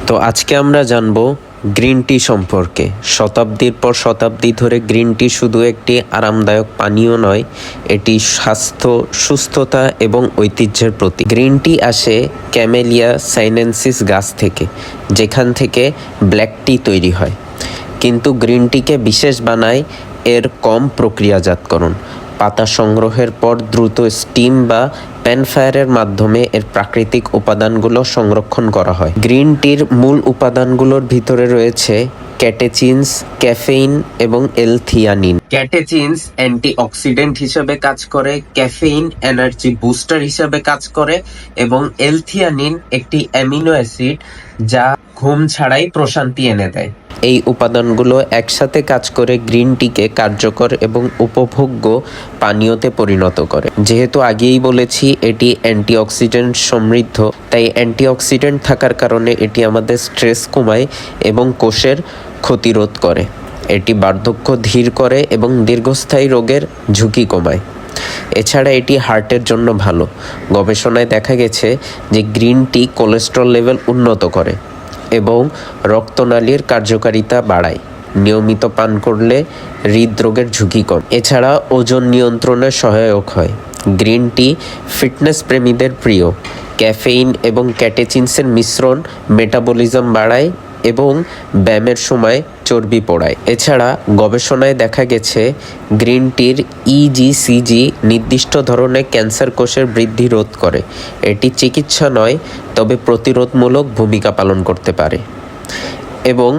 তো আজকে আমরা জানবো গ্রিন টি সম্পর্কে। শতাব্দীর পর শতাব্দী ধরে গ্রিন টি শুধু একটি আরামদায়ক পানীয় নয়, এটি স্বাস্থ্য, সুস্থতা এবং ঐতিহ্যের প্রতীক। গ্রিন টি আসে ক্যামেলিয়া সাইনেনসিস গাছ থেকে, যেখান থেকে ব্ল্যাক টি তৈরি হয়। কিন্তু গ্রিন টিকে বিশেষ বানায় এর কম প্রক্রিয়াজাতকরণ। পাতা সংগ্রহের পর দ্রুত স্টিম বা প্যান ফায়ারের মাধ্যমে এর প্রাকৃতিক উপাদানগুলো সংরক্ষণ করা হয়। গ্রিন টির মূল উপাদানগুলোর ভিতরে রয়েছে ক্যাটেচিনস, ক্যাফেইন এবং এল-থিয়ানিন। ক্যাটেচিনস অ্যান্টিঅক্সিডেন্ট হিসেবে কাজ করে, ক্যাফেইন এনার্জি বুস্টার হিসেবে কাজ করে এবং এল-থিয়ানিন একটি অ্যামিনো অ্যাসিড যা ঘুম ছাড়াই প্রশান্তি এনে দেয়। এই উপাদানগুলো একসাথে কাজ করে গ্রিন টিকে কার্যকর এবং উপভোগ্য পানীয়তে পরিণত করে। যেহেতু আগেই বলেছি এটি অ্যান্টিঅক্সিডেন্ট সমৃদ্ধ, তাই অ্যান্টিঅক্সিডেন্ট থাকার কারণে এটি আমাদের স্ট্রেস কমায় এবং কোষের ক্ষতিরোধ করে। এটি বার্ধক্য ধীর করে এবং দীর্ঘস্থায়ী রোগের ঝুঁকি কমায়। এছাড়া এটি হার্টের জন্য ভালো। গবেষণায় দেখা গেছে যে গ্রিন টি কোলেস্টেরল লেভেল উন্নত করে এবং রক্তনালীর কার্যকারিতা বাড়ায়। নিয়মিত পান করলে হৃদরোগের ঝুঁকি কম। এছাড়া ওজন নিয়ন্ত্রণে সহায়ক হয়। গ্রিন টি ফিটনেস প্রেমীদের প্রিয়। ক্যাফেইন এবং ক্যাটেচিনসের মিশ্রণ মেটাবলিজম বাড়ায় এবং ব্যায়ামের সময় চর্বি পোড়ায়। এছাড়া গবেষণায় দেখা গেছে গ্রিন টির ইজিসিজি নির্দিষ্ট ধরনের ক্যান্সার কোষের বৃদ্ধি রোধ করে। এটি চিকিৎসা নয়, তবে প্রতিরোধমূলক ভূমিকা পালন করতে পারে এবং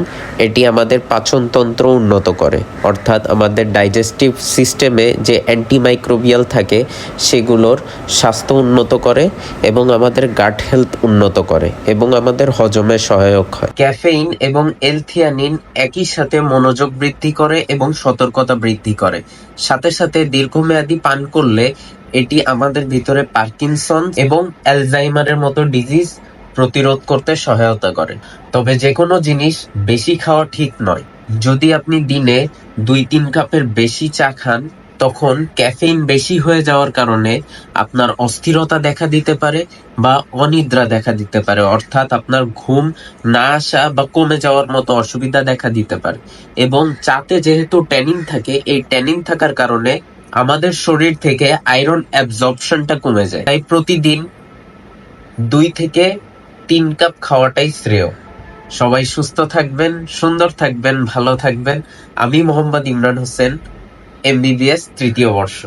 এটি আমাদের পাচনতন্ত্র উন্নত করে, অর্থাৎ আমাদের ডাইজেস্টিভ সিস্টেমে যে অ্যান্টিমাইক্রোবিয়াল থাকে সেগুলোর স্বাস্থ্য উন্নত করে এবং আমাদের গাট হেলথ উন্নত করে এবং আমাদের হজমে সহায়ক হয়। ক্যাফেইন এবং এল-থিয়ানিন একই সাথে মনোযোগ বৃদ্ধি করে এবং সতর্কতা বৃদ্ধি করে। সাথে সাথে দীর্ঘমেয়াদী পান করলে এটি আমাদের ভিতরে পার্কিনসন এবং অ্যালজাইমারের মতো ডিজিজ প্রতিরোধ করতে সহায়তা করে। তবে যে কোনো জিনিস বেশি খাওয়া ঠিক নয়। যদি আপনি দিনে 2-3 কাপের বেশি চা খান, তখন ক্যাফেইন বেশি হয়ে যাওয়ার কারণে আপনার অস্থিরতা দেখা দিতে পারে বা অনিদ্রা দেখা দিতে পারে, অর্থাৎ আপনার ঘুম না আসা বা কমে যাওয়ার মতো অসুবিধা দেখা দিতে পারে। এবং চাতে যেহেতু ট্যানিন থাকে, এই ট্যানিন থাকার কারণে আমাদের শরীর থেকে আয়রন অ্যাবজর্পশনটা কমে যায়। তাই প্রতিদিন 2-3 কাপ খাওয়াটাই শ্রেয়। সবাই সুস্থ থাকবেন, সুন্দর থাকবেন, ভালো থাকবেন। আমি মোহাম্মদ ইমরান হোসেন, MBBS তৃতীয় বর্ষ।